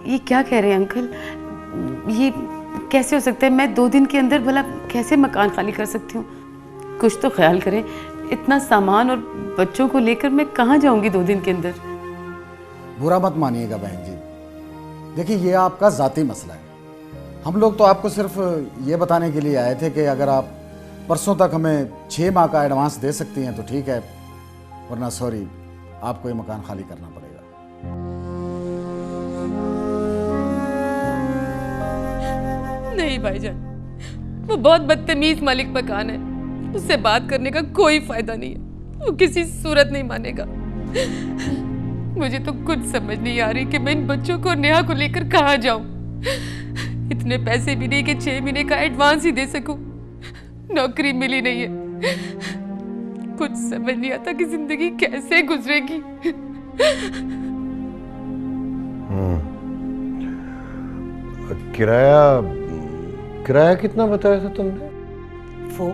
ये क्या कह रहे हैं अंकल? ये कैसे हो सकता है? मैं 2 दिन के अंदर भला कैसे मकान खाली कर सकती हूँ? कुछ तो ख्याल करें। इतना सामान और बच्चों को लेकर मैं कहाँ जाऊंगी 2 दिन के अंदर? बुरा मत मानिएगा बहन जी, देखिए ये आपका ज़ाती मसला है। हम लोग तो आपको सिर्फ ये बताने के लिए आए थे कि अगर आप परसों तक हमें 6 माह का एडवांस दे सकती हैं तो ठीक है, वरना सॉरी, आपको ये मकान खाली करना पड़ेगा। नहीं भाईजान, वो बहुत बदतमीज मालिक मकान है, उससे बात करने का कोई फायदा नहीं है, वो किसी सूरत नहीं मानेगा। मुझे तो कुछ समझ नहीं आ रही कि मैं इन बच्चों को नेहा को लेकर कहाँ जाऊं। इतने पैसे भी नहीं कि 6 महीने का एडवांस ही दे सकूं। नौकरी मिली नहीं है, कुछ समझ नहीं आता कि जिंदगी कैसे गुजरेगी। किराया कितना बताया था तुमने? वो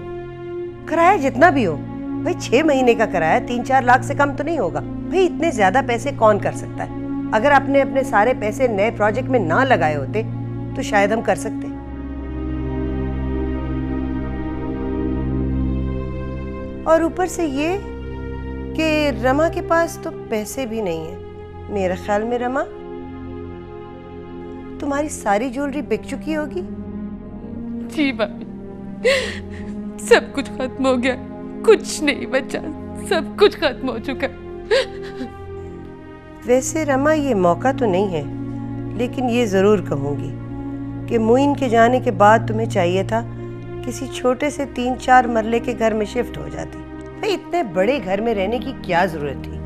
किराया जितना भी हो भाई, 6 महीने का किराया 3-4 लाख से कम तो नहीं होगा भाई। इतने ज्यादा पैसे कौन कर सकता है? अगर आपने अपने सारे पैसे नए प्रोजेक्ट में ना लगाए होते तो शायद हम कर सकते। और ऊपर से ये कि रमा के पास तो पैसे भी नहीं है। मेरे ख्याल में रमा, तुम्हारी सारी ज्वेलरी बिक चुकी होगी। जी भाभी, सब कुछ खत्म हो गया, कुछ नहीं बचा, सब कुछ खत्म हो चुका। वैसे रमा, ये मौका तो नहीं है, लेकिन ये जरूर कहूंगी कि मुइन के जाने के बाद तुम्हें चाहिए था किसी छोटे से 3-4 मरले के घर में शिफ्ट हो जाती। भाई इतने बड़े घर में रहने की क्या जरूरत थी?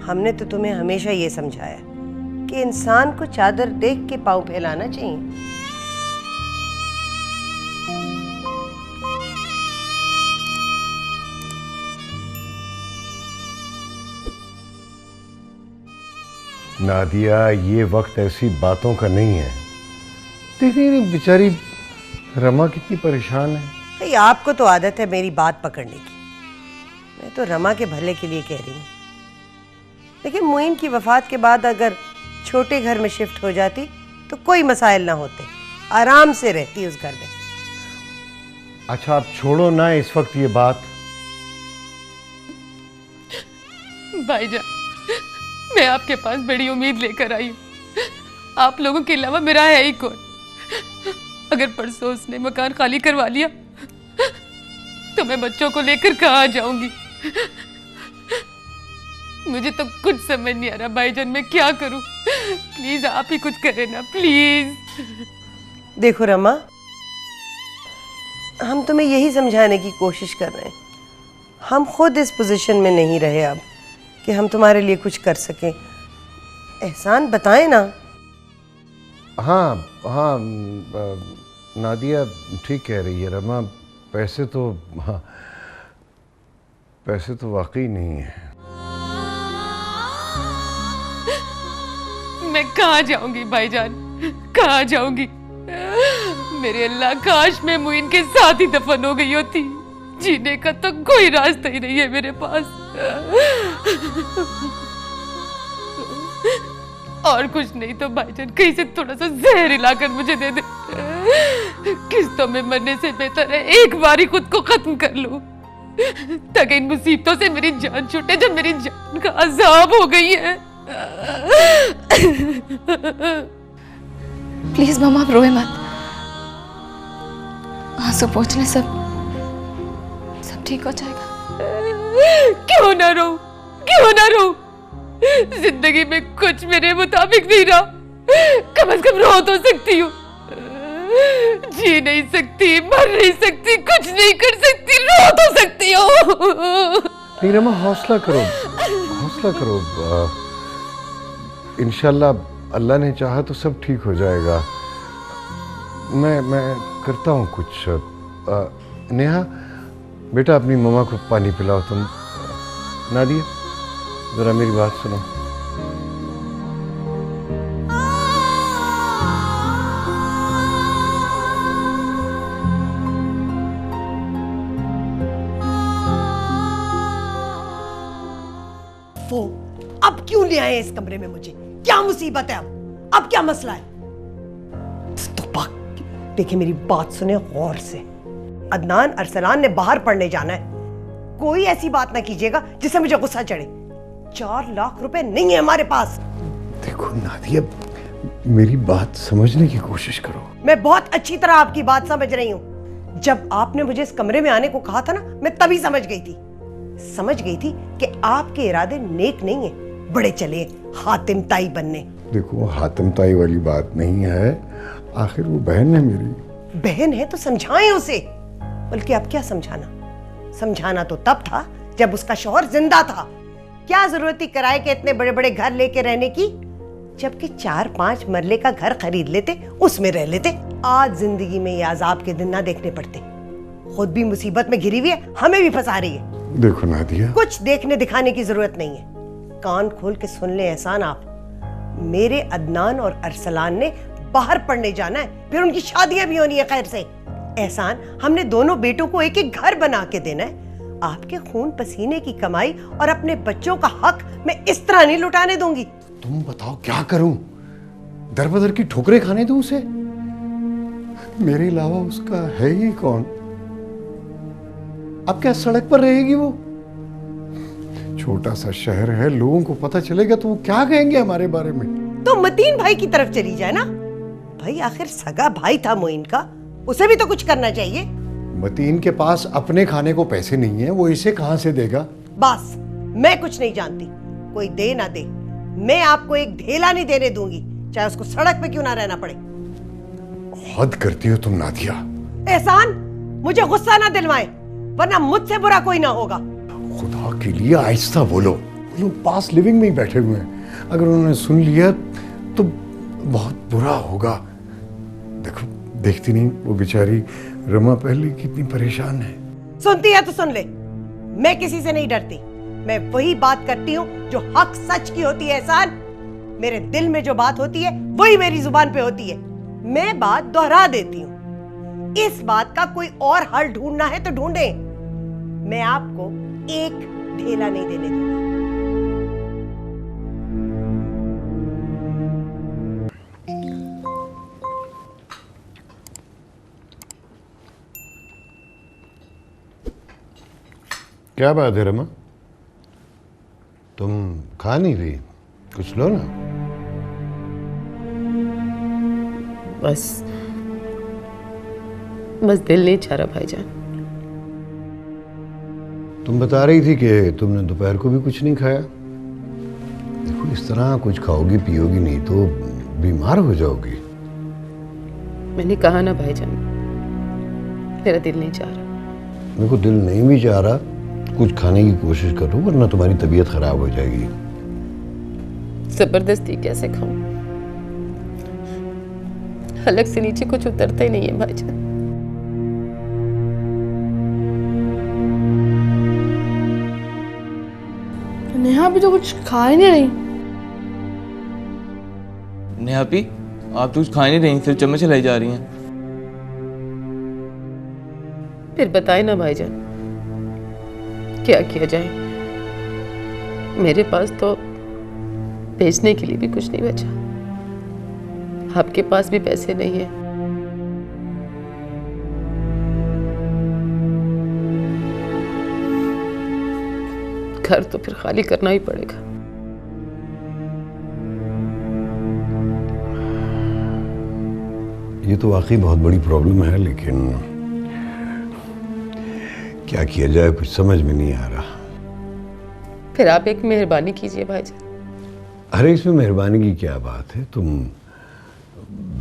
हमने तो तुम्हें हमेशा ये समझाया कि इंसान को चादर देख के पाँव फैलाना चाहिए। नादिया, ये वक्त ऐसी बातों का नहीं है। देख नहीं बेचारी रमा कितनी परेशान है। भाई आपको तो आदत है मेरी बात पकड़ने की, मैं तो रमा के भले के लिए कह रही हूँ। लेकिन मुइन की वफात के बाद अगर छोटे घर में शिफ्ट हो जाती तो कोई मसाइल ना होते, आराम से रहती उस घर में। अच्छा आप छोड़ो ना इस वक्त ये बात। भाईजान, मैं आपके पास बड़ी उम्मीद लेकर आई हूँ। आप लोगों के अलावा मेरा है ही कौन? अगर परसों उसने मकान खाली करवा लिया तो मैं बच्चों को लेकर कहाँ जाऊंगी? मुझे तो कुछ समझ नहीं आ रहा भाईजान, मैं क्या करूं? प्लीज आप ही कुछ करें ना, प्लीज। देखो रमा, हम तुम्हें यही समझाने की कोशिश कर रहे हैं। हम खुद इस पोजीशन में नहीं रहे अब कि हम तुम्हारे लिए कुछ कर सकें। एहसान बताएं ना। हाँ हाँ, नादिया ठीक कह रही है रमा, पैसे तो, हाँ पैसे तो वाकई नहीं है। मैं कहाँ जाऊंगी भाईजान, कहाँ जाऊंगी? मेरे अल्लाह, काश मैं मुइन के साथ ही दफन हो गई होती। जीने का तो कोई रास्ता ही नहीं है मेरे पास। और कुछ नहीं तो भाईजान कहीं से थोड़ा सा जहर हिलाकर मुझे दे दे। किस्तों में मरने से बेहतर है एक बार ही खुद को खत्म कर लूं, ताकि इन मुसीबतों से मेरी जान छूटे जो मेरी जान का अजाब हो गई है। प्लीज मामा, आप रोए मत, आंसू पोंछने सब ठीक हो जाएगा। क्यों ना रो, क्यों ना रो? जिंदगी में कुछ मेरे मुताबिक नहीं रहा, कम से कम रो तो सकती हूँ। जी नहीं सकती, मर नहीं सकती, कुछ नहीं कर सकती, रो तो सकती हूँ। नहीं रमा, हौसला करो, हौसला करो। इंशाल्लाह अल्लाह ने चाहा तो सब ठीक हो जाएगा। मैं करता हूँ कुछ। नेहा बेटा, अपनी मम्मा को पानी पिलाओ तुम। नादिया जरा मेरी बात सुनो। वो अब क्यों ले आए इस कमरे में? मुझे क्या मुसीबत है? अब अब क्या मसला है? देखिए मेरी बात सुने गौर से। अदनान अरसलान ने बाहर पढ़ने जाना है। कोई ऐसी बात ना कीजिएगा जिससे मुझे गुस्सा चढ़े। 4 लाख रुपए नहीं है हमारे पास। देखो नादिया, मेरी बात समझने की कोशिश करो। मैं बहुत अच्छी तरह आपकी बात समझ रही हूँ। जब आपने मुझे इस कमरे में आने को कहा था ना, मैं तभी समझ गई थी कि आपके इरादे नेक नहीं है, बड़े चले हातिम ताई बनने। देखो हातिम ताई वाली बात नहीं है, आखिर वो बहन है मेरी। बहन है तो समझाएं उसे। बल्कि अब क्या समझाना तो तब था जब उसका शौहर जिंदा था। क्या जरूरत थी किराए के इतने बड़े बड़े घर लेके रहने की, जबकि 4-5 मरले का घर खरीद लेते, उसमें रह लेते। आज जिंदगी में ये अजाब के दिन ना देखने पड़ते। खुद भी मुसीबत में घिरी हुई है, हमें भी फंसा रही है। देखो नादिया, कुछ देखने दिखाने की जरूरत नहीं है। कान खोल के सुन ले एहसान आप, मेरे अदनान और अरसलान ने बाहर पढ़ने जाना है, फिर उनकी शादियां भी होनी है खैर से। एहसान, हमने दोनों बेटों को एक एक घर बना के देना है। आपके खून पसीने की कमाई और अपने बच्चों का हक मैं इस तरह नहीं लुटाने दूंगी। तुम बताओ क्या करूं? दर बदर की ठोकरें खाने दूं उसे? मेरे अलावा उसका है ही कौन? अब क्या सड़क पर रहेगी वो? छोटा सा शहर है, लोगों को पता चलेगा तो वो क्या कहेंगे हमारे बारे में? तो मतीन भाई की तरफ चली जाए ना। भाई आखिर सगा भाई था मोइन का, उसे भी तो कुछ करना चाहिए। मतीन के पास अपने खाने को पैसे नहीं है, वो इसे कहां से देगा? बस मैं कुछ नहीं जानती, कोई दे ना दे, मैं आपको एक ढेला नहीं देने दूंगी, चाहे उसको सड़क पे क्यों ना रहना पड़े। हद करती हो तुम नादिया। एहसान, मुझे गुस्सा ना दिलवाएं, वरना मुझसे बुरा कोई ना होगा। खुदा के लिए आहिस्ता बोलो, वो लोग पास लिविंग में ही बैठे हुए हैं। अगर उन्होंने सुन लिया तो बहुत बुरा होगा। देखो, देखती नहीं वो बेचारी रमा पहले कितनी परेशान है। सुनती है तो सुन ले, मैं किसी से नहीं डरती। मैं वही बात करती हूँ जो हक सच की होती है। एहसान, मेरे दिल में जो बात होती है वही मेरी जुबान पे होती है। मैं बात दोहरा देती हूँ। इस बात का कोई और हल ढूंढना है तो ढूंढे, मैं आपको एक ढेला नहीं देने दूंगी। क्या बात है रमा, तुम खा नहीं रही? कुछ लो ना। बस दिल नहीं चाह रहा भाईजान। तुम बता रही थी कि तुमने दोपहर को भी कुछ नहीं खाया। देखो, इस तरह कुछ खाओगी पियोगी नहीं तो बीमार हो जाओगी। मैंने कहा ना भाईजान, मेरा दिल नहीं चाह रहा। मेरे को दिल नहीं भी चाह रहा, कुछ खाने की कोशिश करो वरना तुम्हारी तबीयत खराब हो जाएगी। जबरदस्ती कैसे खाऊं? हलक से नीचे कुछ उतरता ही नहीं है भाईजान। नेहा भी तो कुछ खा ही नहीं रही। नेहा पी, आप तो कुछ खा नहीं रही, सिर्फ चम्मच हिलाई जा रही हैं। फिर बताए ना भाईजान, क्या किया जाए? मेरे पास तो बेचने के लिए भी कुछ नहीं बचा। आपके पास भी पैसे नहीं है। घर तो फिर खाली करना ही पड़ेगा। ये तो वाकई बहुत बड़ी प्रॉब्लम है, लेकिन क्या किया जाए कुछ समझ में नहीं आ रहा। फिर आप एक मेहरबानी कीजिए भाईजान। अरे इसमें मेहरबानी की क्या बात है? तुम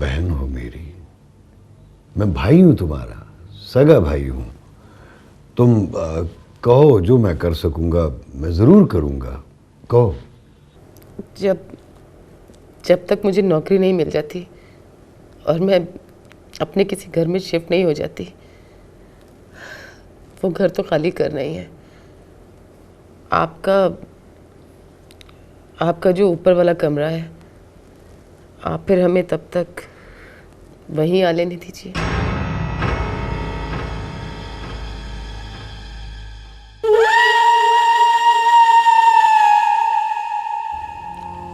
बहन हो मेरी, मैं भाई हूं तुम्हारा, सगा भाई हूं। तुम कहो, जो मैं कर सकूंगा मैं जरूर करूंगा। कहो। जब तक मुझे नौकरी नहीं मिल जाती और मैं अपने किसी घर में शिफ्ट नहीं हो जाती, वो घर तो खाली करना ही है। आपका जो ऊपर वाला कमरा है, आप फिर हमें तब तक वहीं आ लेने दीजिए।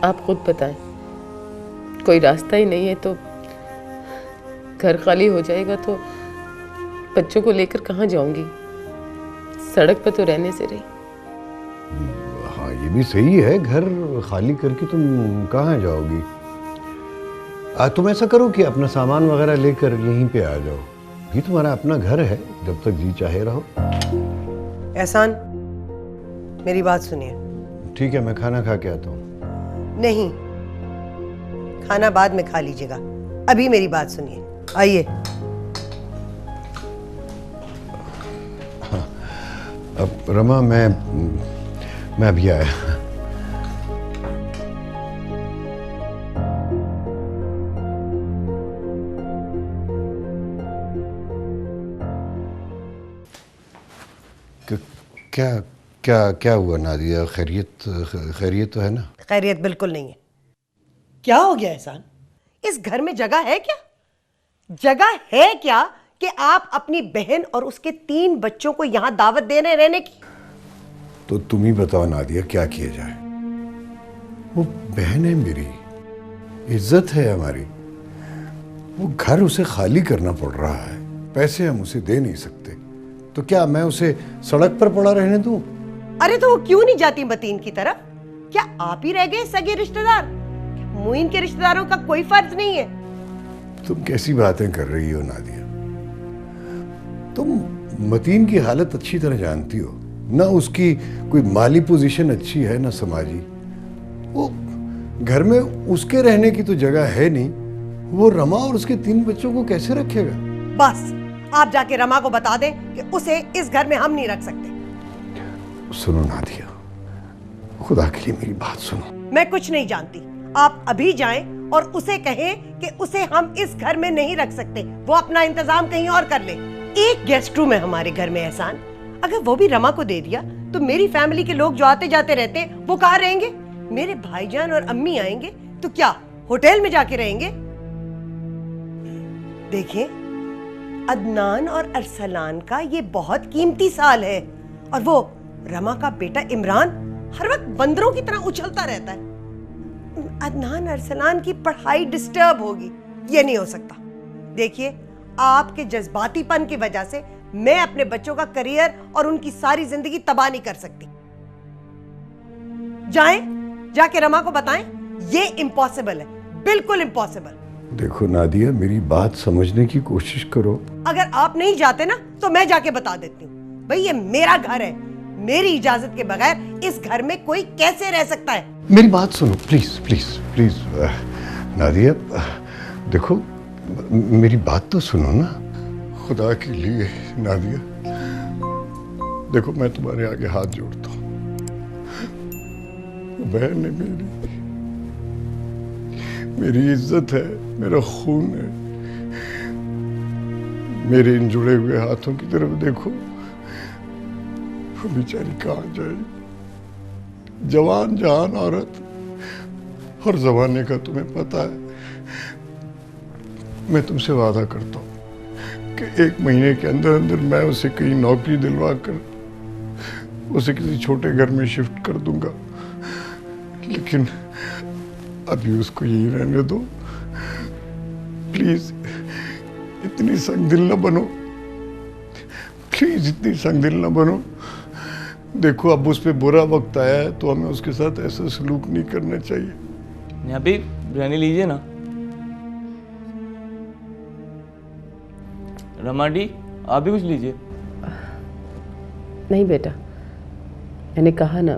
आप खुद बताएं, कोई रास्ता ही नहीं है तो घर खाली हो जाएगा तो बच्चों को लेकर कहाँ जाऊंगी? सड़क पर तो रहने से रही। हाँ ये भी सही है, घर खाली करके तुम कहाँ जाओगी? तुम ऐसा करो कि अपना सामान वगैरह लेकर यहीं पे आ जाओ, ये तुम्हारा अपना घर है, जब तक जी चाहे रहो। एहसान, मेरी बात सुनिए। ठीक है, मैं खाना खा के आता हूँ। नहीं, खाना बाद में खा लीजिएगा, अभी मेरी बात सुनिए। आइए। अब रमा, मैं अभी आया। क्या क्या क्या हुआ नादिया? खैरियत तो है ना? खैरियत बिल्कुल नहीं है। क्या हो गया एहसान? इस घर में जगह है क्या? जगह है क्या कि आप अपनी बहन और उसके 3 बच्चों को यहां दावत दे रहे रहने की? तो तुम ही बताओ नादिया, क्या किया जाए? वो बहन है मेरी, इज्जत है हमारी, वो घर उसे खाली करना पड़ रहा है, पैसे हम उसे दे नहीं सकते, तो क्या मैं उसे सड़क पर पड़ा रहने दूं? अरे तो वो क्यों नहीं जाती मतीन की तरफ? क्या आप ही रह गए सगे रिश्तेदार? मुइन के रिश्तेदारों का कोई फर्ज नहीं है? तुम कैसी बातें कर रही हो नादिया? तुम मतीन की हालत अच्छी तरह जानती हो ना, उसकी कोई माली पोजीशन अच्छी है ना समाजी। वो घर में उसके रहने की तो जगह है नहीं, वो रमा और उसके 3 बच्चों को कैसे रखेगा? बस आप जाके रमा को बता दें कि उसे इस घर में हम नहीं रख सकते। सुनो नादिया, खुदा के लिए मेरी बात सुनो। मैं कुछ नहीं जानती, आप अभी जाएं और उसे कहें कि उसे हम इस घर में नहीं रख सकते, वो अपना इंतजाम कहीं और कर ले। एक गेस्ट रूम है हमारे घर में एहसान, अगर वो भी रमा को दे दिया तो मेरी फैमिली के लोग जो आते जाते रहते हैं वो कहाँ रहेंगे? मेरे भाईजान और अम्मी आएंगे तो क्या होटल में जाके रहेंगे? देखिए, अदनान और अरसलान का ये बहुत कीमती साल है, और वो रमा का बेटा इमरान हर वक्त बंदरों की तरह उछलता रहता है। अदनान अरसलान की पढ़ाई डिस्टर्ब होगी, ये नहीं हो सकता। देखिए, आपके जज्बातीपन की वजह से मैं अपने बच्चों का करियर और उनकी सारी जिंदगी तबाह नहीं कर सकती। जाएं, जाके रमा को बताएं, ये इम्पॉसिबल है, बिल्कुल इम्पॉसिबल। देखो नादिया, मेरी बात समझने की कोशिश करो। अगर आप नहीं जाते ना तो मैं जाके बता देती हूँ। भाई ये मेरा घर है, मेरी इजाजत के बगैर इस घर में कोई कैसे रह सकता है? मेरी बात सुनो प्लीज प्लीज प्लीज। नादिया देखो, मेरी बात तो सुनो ना, खुदा के लिए। नादिया देखो, मैं तुम्हारे आगे हाथ जोड़ता हूँ, बहन है मेरी इज्जत है, मेरा खून है। मेरे इन जुड़े हुए हाथों की तरफ देखो, वो बेचारी कहाँ जाएगी? जवान जहान औरत, और जमाने का तुम्हें पता है। मैं तुमसे वादा करता हूँ कि 1 महीने के अंदर अंदर मैं उसे कहीं नौकरी दिलवा कर उसे किसी छोटे घर में शिफ्ट कर दूंगा, लेकिन अभी उसको यही रहने दो प्लीज। इतनी संगदिल न बनो प्लीज, इतनी संगदिल न बनो। देखो, अब उस पे बुरा वक्त आया है तो हमें उसके साथ ऐसा सलूक नहीं करना चाहिए। यहाँ पे रहने लीजिए ना। रमाडी, आप भी कुछ लीजिए। नहीं बेटा, मैंने कहा ना,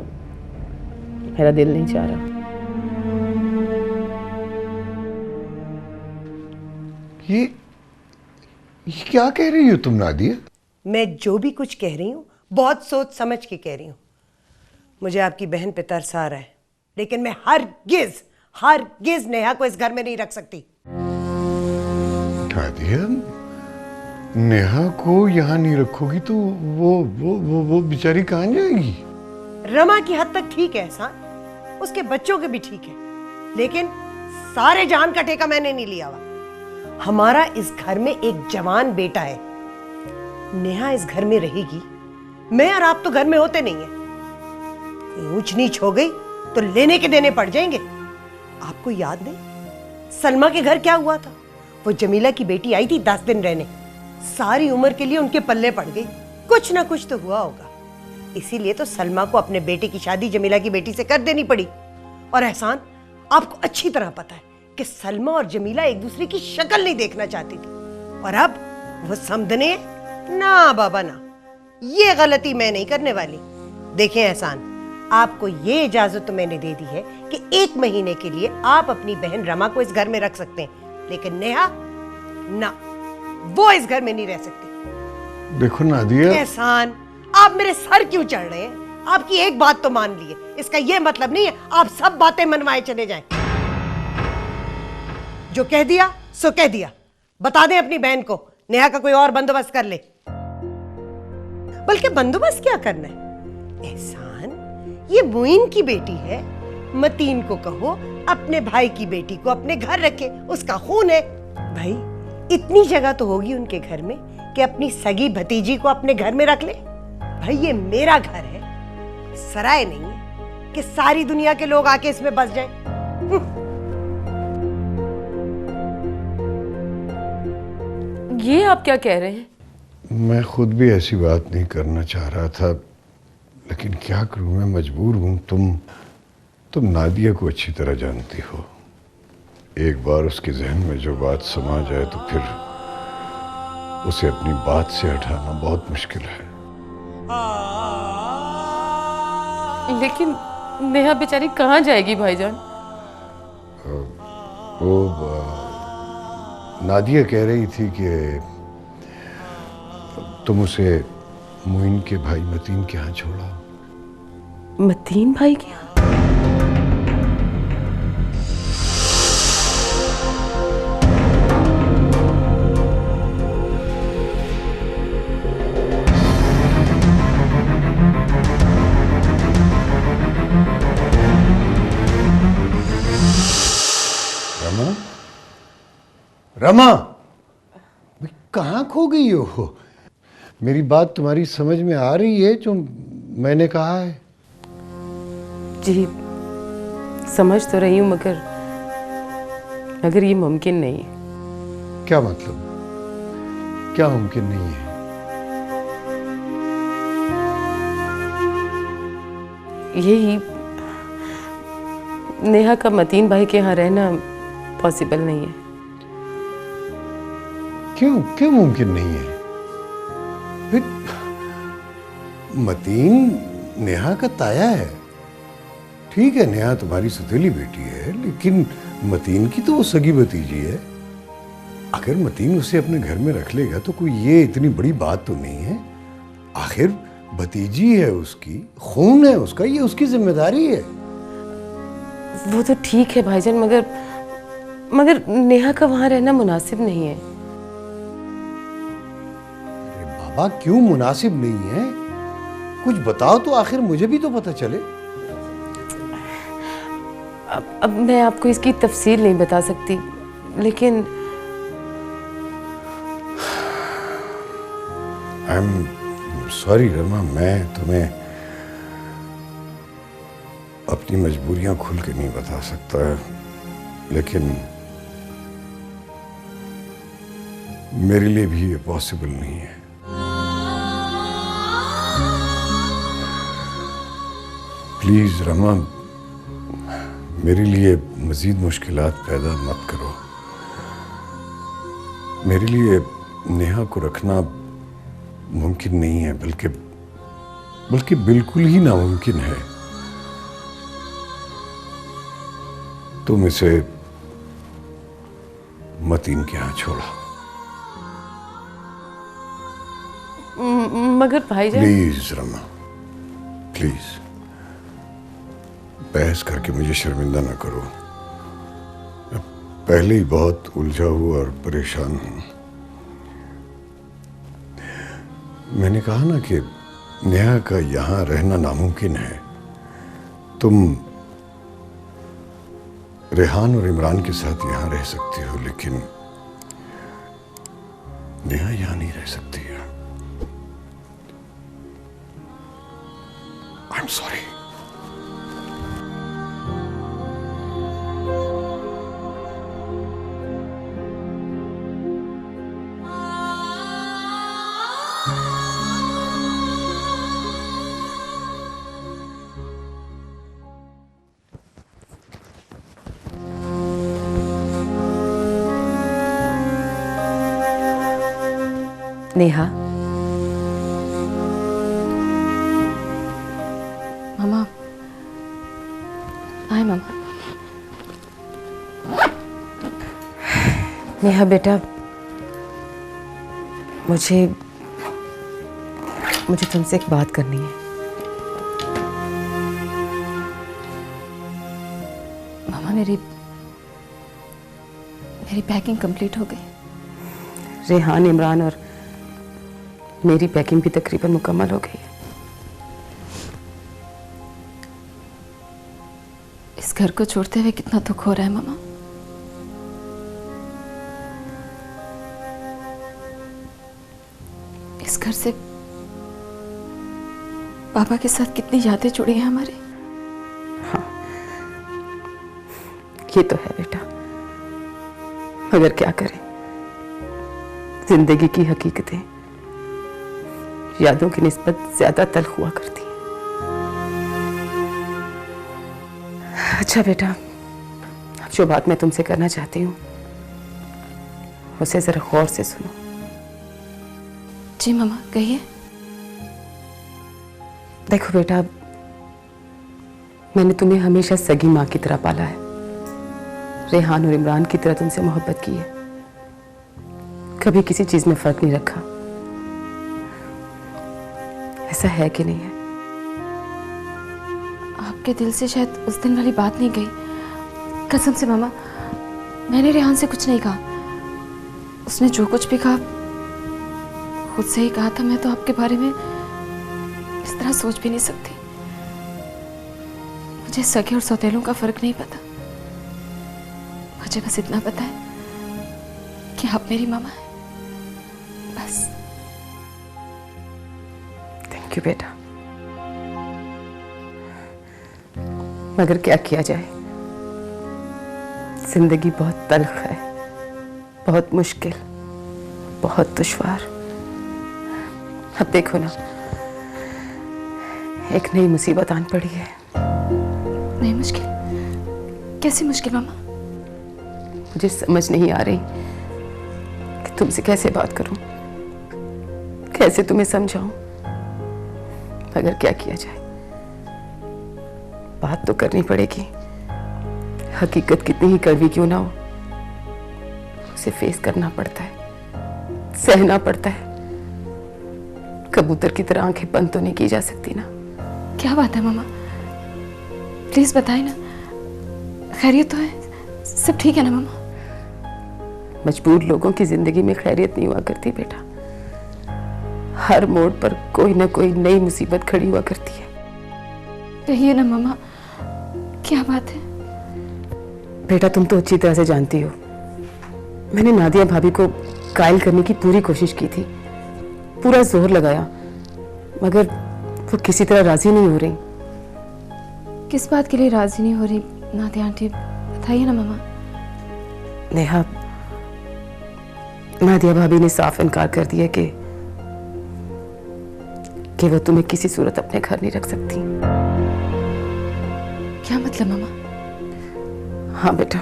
मेरा दिल नहीं चाह रहा। ये क्या कह रही हो तुम नादिया? मैं जो भी कुछ कह रही हूँ बहुत सोच समझ के कह रही हूँ। मुझे आपकी बहन पे तरस आ रहा है, लेकिन मैं हरगिज नेहा को इस घर में नहीं रख सकती। नादिया, नेहा को यहाँ नहीं रखोगी तो वो बेचारी कहाँ जाएगी? रमा की हद तक ठीक है एहसान, उसके बच्चों के भी ठीक है, लेकिन सारे जान का ठेका मैंने नहीं लिया हुआ। हमारा इस घर में एक जवान बेटा है, नेहा इस घर में रहेगी, मैं और आप तो घर में होते नहीं है। कोई ऊंच नीच हो गई तो लेने के देने पड़ जाएंगे। आपको याद नहीं, सलमा के घर क्या हुआ था? वो जमीला की बेटी आई थी 10 दिन रहने, सारी उम्र के लिए उनके पल्ले पड़ गई। कुछ ना कुछ तो हुआ होगा, इसीलिए तो सलमा को अपने बेटे की शादी जमीला की बेटी से कर देनी पड़ी। और एहसान, आपको अच्छी तरह पता है कि सलमा और जमीला एक दूसरे की शक्ल नहीं देखना चाहती थी, और अब वो समझने ना बाबा ना, ये गलती मैं नहीं करने वाली। देखें एहसान, आपको ये इजाजत तो मैंने दे दी है कि 1 महीने के लिए आप अपनी बहन रमा को इस घर में रख सकते हैं, लेकिन नेहा ना, वो इस घर में नहीं रह सकती। देखो नादिया, एहसान, आप मेरे सर क्यों चढ़ रहे हैं? आपकी एक बात तो मान लिए, इसका यह मतलब नहीं है आप सब बातें मनवाए चले जाएं। जो कह दिया सो कह दिया। बता दें अपनी बहन को नेहा का कोई और बंदोबस्त कर ले। बल्कि बंदोबस्त क्या करना है एहसान, ये मुइन की बेटी है, मतीन को कहो अपने भाई की बेटी को अपने घर रखे, उसका खून है। भाई इतनी जगह तो होगी उनके घर में कि अपनी सगी भतीजी को अपने घर में रख ले। भाई ये मेरा घर है, सराय नहीं है कि सारी दुनिया के लोग आके इसमें बस जाएं। ये आप क्या कह रहे हैं? मैं खुद भी ऐसी बात नहीं करना चाह रहा था, लेकिन क्या करूं, मैं मजबूर हूं। तुम नादिया को अच्छी तरह जानती हो। एक बार उसके जहन में जो बात समा जाए तो फिर उसे अपनी बात से हटाना बहुत मुश्किल है। लेकिन नेहा बेचारी कहाँ जाएगी भाईजान? वो नादिया कह रही थी कि तुम उसे मुइन के भाई मतीन के यहाँ छोड़ा। मतीन भाई के यहाँ? रमा, कहाँ खो गई हो? मेरी बात तुम्हारी समझ में आ रही है जो मैंने कहा है? जी समझ तो रही हूँ, मगर ये मुमकिन नहीं है। क्या मतलब? क्या मुमकिन नहीं है? यही नेहा का मतीन भाई के यहाँ रहना पॉसिबल नहीं है। क्यों मुमकिन नहीं है? फिर मतीन नेहा का ताया है। ठीक है, नेहा तुम्हारी सौतेली बेटी है, लेकिन मतीन की तो वो सगी भतीजी है। अगर मतीन उसे अपने घर में रख लेगा तो कोई ये इतनी बड़ी बात तो नहीं है। आखिर भतीजी है उसकी, खून है उसका, ये उसकी जिम्मेदारी है। वो तो ठीक है भाईजान, मगर नेहा का वहां रहना मुनासिब नहीं है। अरे बाबा, क्यों मुनासिब नहीं है? कुछ बताओ तो आखिर मुझे भी तो पता चले। अब मैं आपको इसकी तफसील नहीं बता सकती, लेकिन आई एम सॉरी रमा, मैं तुम्हें अपनी मजबूरियां खुल के नहीं बता सकता, लेकिन मेरे लिए भी ये पॉसिबल नहीं है। प्लीज रमा, मेरे लिए मजीद मुश्किलात पैदा मत करो। मेरे लिए नेहा को रखना मुमकिन नहीं है, बल्कि बिल्कुल ही नामुमकिन है। तुम इसे मतीन के यहाँ छोड़ा। मगर भाईजान, प्लीज रमा, प्लीज बहस करके मुझे शर्मिंदा ना करो। मैं पहले ही बहुत उलझा हुआ और परेशान हूं। मैंने कहा ना कि नेहा का यहाँ रहना नामुमकिन है। तुम रेहान और इमरान के साथ यहाँ रह सकती हो, लेकिन नेहा यहाँ नहीं रह सकती है। I am sorry. नेहा, मामा आए मामा। नेहा बेटा, मुझे तुमसे एक बात करनी है। मामा मेरी पैकिंग कंप्लीट हो गई। रेहान, इमरान और मेरी पैकिंग भी तकरीबन मुकम्मल हो गई है। इस घर को छोड़ते हुए कितना दुख हो रहा है मामा। इस घर से पापा के साथ कितनी यादें जुड़ी हैं हमारी। हाँ, ये तो है बेटा, मगर क्या करें, जिंदगी की हकीकतें यादों की निस्बत ज्यादा तल्ख हुआ करती हैं। अच्छा बेटा, अब जो बात मैं तुमसे करना चाहती हूँ उसे जरा गौर से सुनो। जी मामा कहिए। देखो बेटा, मैंने तुम्हें हमेशा सगी माँ की तरह पाला है। रेहान और इमरान की तरह तुमसे मोहब्बत की है, कभी किसी चीज में फर्क नहीं रखा। ऐसा है कि नहीं है? आपके दिल से शायद उस दिन वाली बात नहीं गई। कसम से मामा, मैंने रेहान से कुछ नहीं कहा। उसने जो कुछ भी कहा खुद से ही कहा था। मैं तो आपके बारे में इस तरह सोच भी नहीं सकती। मुझे सगे और सौतेलों का फर्क नहीं पता। मुझे बस इतना पता है कि आप मेरी मामा हैं, बस। थैंक यू बेटा, मगर क्या किया जाए, जिंदगी बहुत तल्ख है, बहुत मुश्किल, बहुत दुश्वार। अब देखो ना, एक नई मुसीबत आन पड़ी है। नहीं, मुश्किल? कैसी मुश्किल मामा? मुझे समझ नहीं आ रही कि तुमसे कैसे बात करूं, कैसे तुम्हें समझाऊं, मगर क्या किया जाए, बात तो करनी पड़ेगी। हकीकत कितनी ही कड़वी क्यों ना हो, उसे फेस करना पड़ता है, सहना पड़ता है। कबूतर की तरह आंखें बंद तो नहीं की जा सकती ना। क्या बात है मामा, प्लीज बताइए ना। खैरियत तो है? सब ठीक है ना मामा? मजबूर लोगों की जिंदगी में खैरियत नहीं हुआ करती बेटा। हर मोड़ पर कोई ना कोई नई मुसीबत खड़ी हुआ करती है। कहिए ना मामा, क्या बात है? बेटा, तुम तो अच्छी तरह से जानती हो, मैंने नादिया भाभी को कायल करने की पूरी कोशिश की थी, पूरा जोर लगाया, मगर वो किसी तरह राजी नहीं हो रही। किस बात के लिए राजी नहीं हो रही नादिया आंटी, बताइए ना मामा। नेहा, नादिया भाभी ने साफ इनकार कर दिया कि वो तुम्हें किसी सूरत अपने घर नहीं रख सकती। क्या मतलब मामा? हाँ बेटा,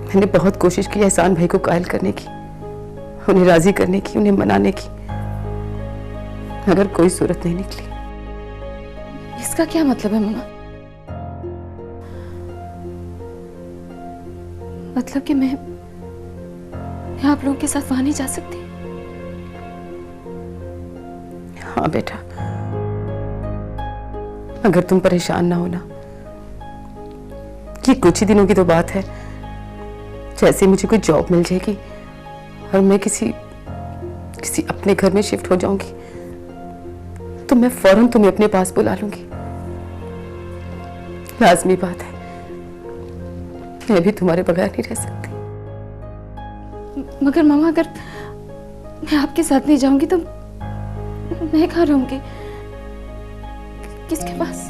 मैंने बहुत कोशिश की एहसान भाई को कायल करने की, उन्हें राजी करने की, उन्हें मनाने की, मगर कोई सूरत नहीं निकली। इसका क्या मतलब है मामा? मतलब कि मैं आप लोगों के साथ वहां नहीं जा सकती? हाँ बेटा, अगर तुम परेशान ना होना, ये कुछ ही दिनों की तो बात है। जैसे मुझे कोई जॉब मिल जाएगी और मैं किसी अपने घर में शिफ्ट हो जाऊंगी, तो मैं फौरन तुम्हें अपने पास बुला लूंगी। लाजमी बात है, मैं भी तुम्हारे बगैर नहीं रह सकती। मगर मामा, अगर मैं आपके साथ नहीं जाऊंगी तो मैं कहाँ रहूंगी? किसके पास?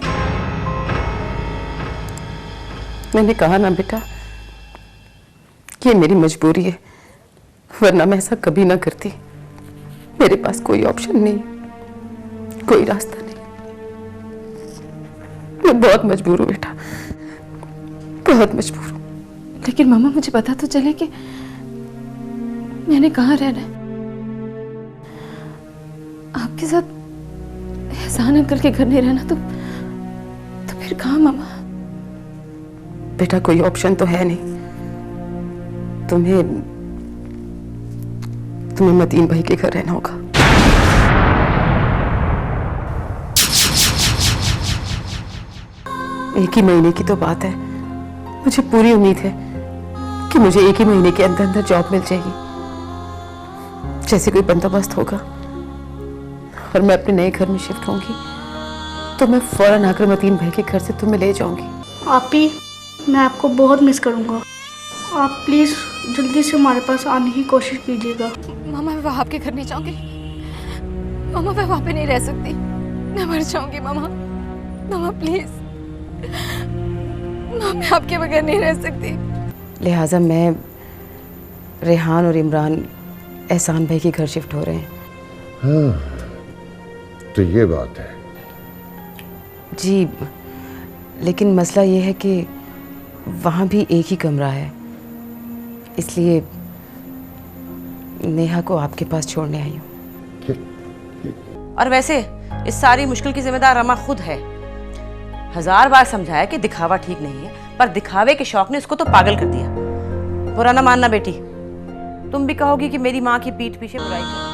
मैंने कहा ना बेटा, ये मेरी मजबूरी है, वरना मैं ऐसा कभी ना करती। मेरे पास कोई ऑप्शन नहीं, कोई रास्ता नहीं। मैं बहुत मजबूर हूँ बेटा, बहुत मजबूर हूँ। लेकिन मामा, मुझे पता तो चले कि मैंने कहाँ रहना है। आपके साथ एहसान अंकल के घर नहीं रहना तो फिर कहाँ मामा? बेटा कोई ऑप्शन तो है नहीं। तुम्हें मतीन भाई के घर रहना होगा। एक ही महीने की तो बात है। मुझे पूरी उम्मीद है कि मुझे एक ही महीने के अंदर अंदर जॉब मिल जाएगी। जैसे कोई बंदोबस्त होगा और मैं अपने नए घर में शिफ्ट होंगी तो मैं फौरन आकर मतीन भाई के घर से तुम्हें ले जाऊंगी। आपी, मैं आपको बहुत मिस करूँगा। आप प्लीज़ जल्दी से हमारे पास आने की कोशिश कीजिएगा। मामा मैं वहाँ आपके घर नहीं जाऊंगी। मामा मैं वहाँ पे नहीं रह सकती, मैं मर जाऊंगी। मामा मामा प्लीज, मामा मैं आपके बगैर नहीं रह सकती। लिहाजा मैं, रेहान और इमरान एहसान भाई के घर शिफ्ट हो रहे हैं। हाँ, तो ये बात है। जी, लेकिन मसला ये है कि वहाँ भी एक ही कमरा है, इसलिए नेहा को आपके पास छोड़ने आई हूँ। और वैसे इस सारी मुश्किल की जिम्मेदार रमा खुद है। 1000 बार समझाया कि दिखावा ठीक नहीं है, पर दिखावे के शौक ने उसको तो पागल कर दिया। बुरा ना मानना बेटी, तुम भी कहोगी कि मेरी माँ की पीठ पीछे बुराई कर।